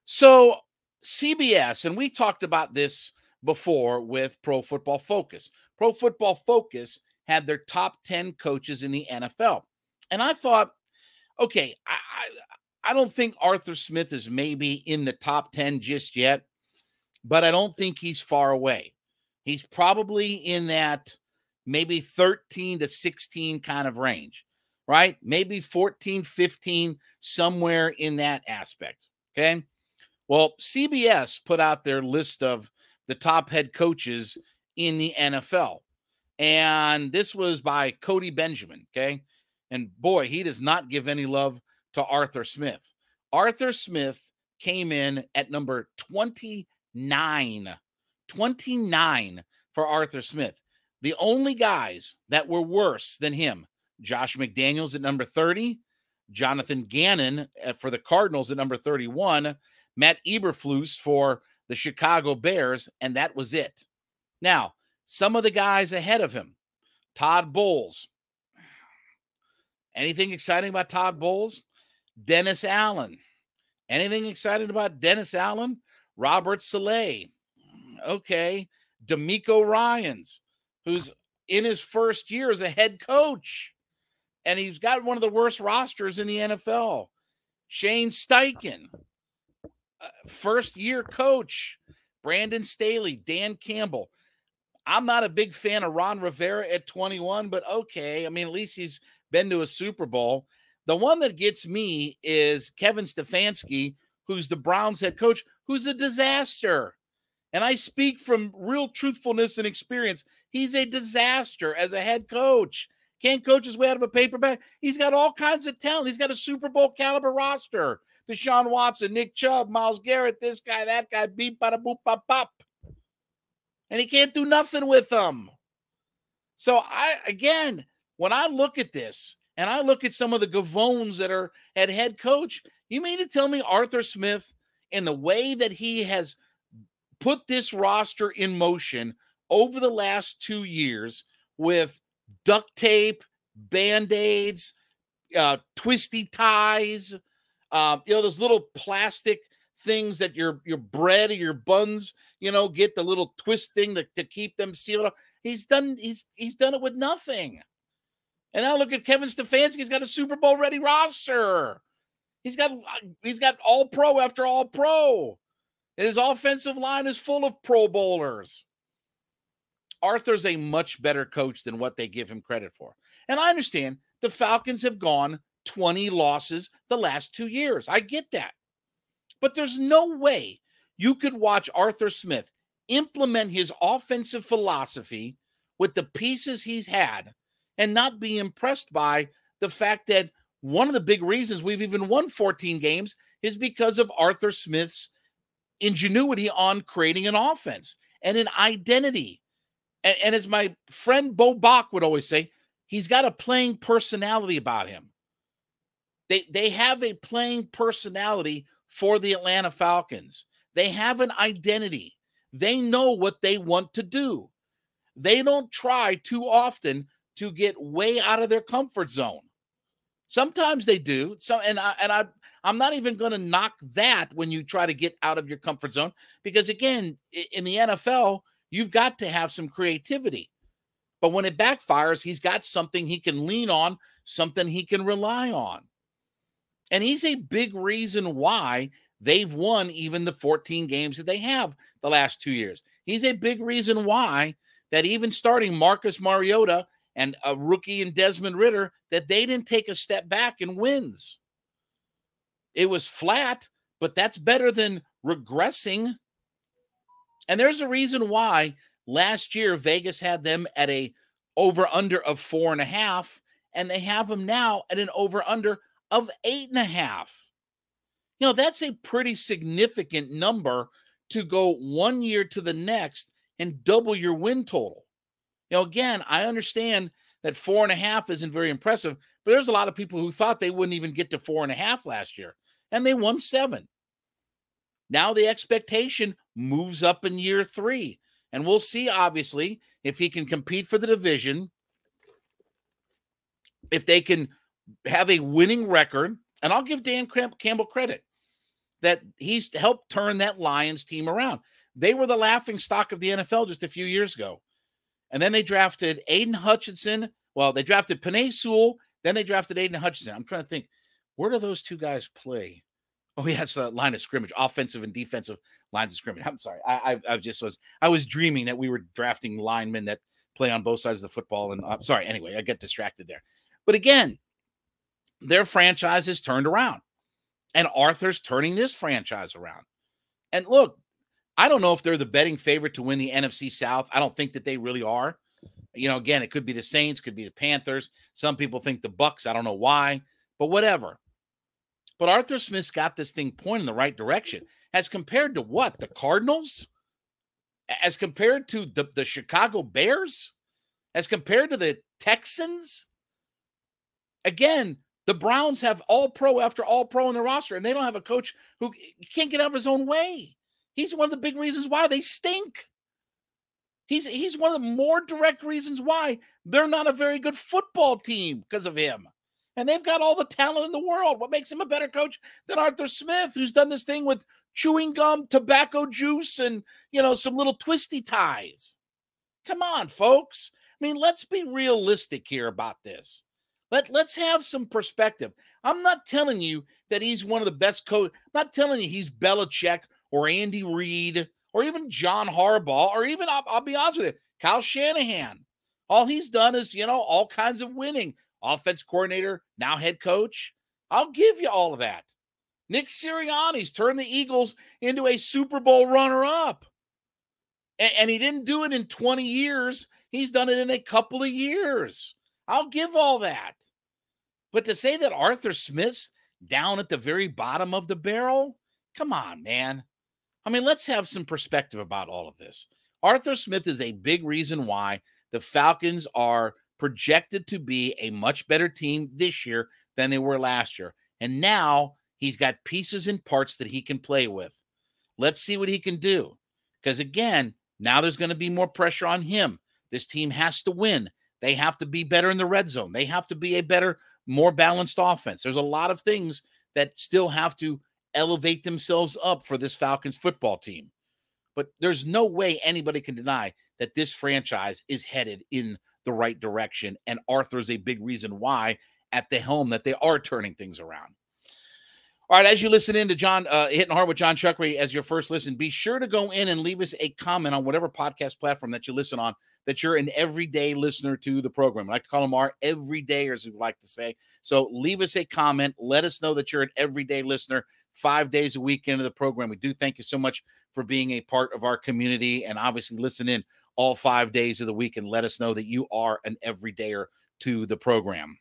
So CBS, and we talked about this before with Pro Football Focus. Pro Football Focus had their top 10 coaches in the NFL. And I thought, okay, I don't think Arthur Smith is maybe in the top 10 just yet, but I don't think he's far away. He's probably in that maybe 13 to 16 kind of range, right? Maybe 14, 15, somewhere in that aspect. Okay. Well, CBS put out their list of the top head coaches in the NFL. And this was by Cody Benjamin. Okay. And boy, he does not give any love to Arthur Smith. Arthur Smith came in at number 29. 29 for Arthur Smith. The only guys that were worse than him, Josh McDaniels at number 30, Jonathan Gannon for the Cardinals at number 31, Matt Eberflus for the Chicago Bears, and that was it. Now, some of the guys ahead of him, Todd Bowles. Anything exciting about Todd Bowles? Dennis Allen. Anything exciting about Dennis Allen? Robert Saleh. Okay. D'Amico Ryans, who's in his first year as a head coach, and he's got one of the worst rosters in the NFL. Shane Steichen, first-year coach. Brandon Staley, Dan Campbell. I'm not a big fan of Ron Rivera at 21, but okay. I mean, at least he's been to a Super Bowl. The one that gets me is Kevin Stefanski, who's the Browns head coach, who's a disaster. And I speak from real truthfulness and experience. He's a disaster as a head coach. Can't coach his way out of a paper bag. He's got all kinds of talent. He's got a Super Bowl caliber roster. Deshaun Watson, Nick Chubb, Myles Garrett, this guy, that guy, beep, bada, boop, bop, pop. And he can't do nothing with them. So when I look at this and I look at some of the gavones that are at head coach, you mean to tell me Arthur Smith, in the way that he has put this roster in motion over the last 2 years with duct tape, Band-Aids, twisty ties, those little plastic things that your bread or your buns, get the little twist thing to keep them sealed up. He's done it with nothing. And now look at Kevin Stefanski. He's got a Super Bowl ready roster. He's got all pro after all pro. And his offensive line is full of Pro Bowlers. Arthur's a much better coach than what they give him credit for. And I understand the Falcons have gone 20 losses the last 2 years. I get that. But there's no way you could watch Arthur Smith implement his offensive philosophy with the pieces he's had and not be impressed by the fact that one of the big reasons we've even won 14 games is because of Arthur Smith's ingenuity on creating an offense and an identity. And as my friend Bo Bach would always say, he's got a playing personality about him. They have a playing personality for the Atlanta Falcons. They have an identity. They know what they want to do. They don't try too often to get way out of their comfort zone. Sometimes they do. I'm not even going to knock that when you try to get out of your comfort zone, because again, in the NFL, you've got to have some creativity. But when it backfires, he's got something he can lean on, something he can rely on. And he's a big reason why they've won even the 14 games that they have the last 2 years. He's a big reason why that even starting Marcus Mariota and a rookie in Desmond Ridder, that they didn't take a step back in wins. It was flat, but that's better than regressing. And there's a reason why last year Vegas had them at a over-under of 4.5, and they have them now at an over-under of 8.5. That's a pretty significant number to go 1 year to the next and double your win total. Again, I understand that 4.5 isn't very impressive, but there's a lot of people who thought they wouldn't even get to 4.5 last year, and they won 7. Now the expectation moves up in year 3, and we'll see, obviously, if he can compete for the division, if they can have a winning record. And I'll give Dan Campbell credit. that he's helped turn that Lions team around. They were the laughing stock of the NFL just a few years ago. And then they drafted Aiden Hutchinson. Well, they drafted Penei Sewell. Then they drafted Aiden Hutchinson. I'm trying to think, where do those two guys play? Oh, yeah, it's a line of scrimmage, offensive and defensive lines of scrimmage. I'm sorry. I was dreaming that we were drafting linemen that play on both sides of the football. And I'm sorry. Anyway, I get distracted there. But again, their franchise is turned around. And Arthur's turning this franchise around. And look, I don't know if they're the betting favorite to win the NFC South. I don't think that they really are. You know, again, it could be the Saints, could be the Panthers. Some people think the Bucks. I don't know why, but whatever. But Arthur Smith's got this thing pointing in the right direction. As compared to what? The Cardinals? As compared to the Chicago Bears? As compared to the Texans? Again, the Browns have all-pro after all-pro in their roster, and they don't have a coach who can't get out of his own way. He's one of the big reasons why they stink. He's one of the more direct reasons why they're not a very good football team because of him. And they've got all the talent in the world. What makes him a better coach than Arthur Smith, who's done this thing with chewing gum, tobacco juice, and, you know, some little twisty ties? Come on, folks. I mean, let's be realistic here about this. Let's have some perspective. I'm not telling you that he's one of the best coaches. I'm not telling you he's Belichick or Andy Reid or even John Harbaugh or even, I'll be honest with you, Kyle Shanahan. All he's done is, you know, all kinds of winning. Offense coordinator, now head coach. I'll give you all of that. Nick Sirianni's turned the Eagles into a Super Bowl runner-up. And he didn't do it in 20 years. He's done it in a couple of years. I'll give all that. But to say that Arthur Smith's down at the very bottom of the barrel, come on, man. I mean, let's have some perspective about all of this. Arthur Smith is a big reason why the Falcons are projected to be a much better team this year than they were last year. And now he's got pieces and parts that he can play with. Let's see what he can do. Because again, now there's going to be more pressure on him. This team has to win. They have to be better in the red zone. They have to be a better, more balanced offense. There's a lot of things that still have to elevate themselves up for this Falcons football team. But there's no way anybody can deny that this franchise is headed in the right direction. And Arthur's a big reason why at the helm that they are turning things around. All right, as you listen in to Hittin Hard with Jon Chuckery as your first listen, be sure to go in and leave us a comment on whatever podcast platform that you listen on, that you're an everyday listener to the program. I like to call them our everydayers, we like to say. So leave us a comment. Let us know that you're an everyday listener 5 days a week into the program. We do thank you so much for being a part of our community, and obviously listen in all 5 days of the week and let us know that you are an everydayer to the program.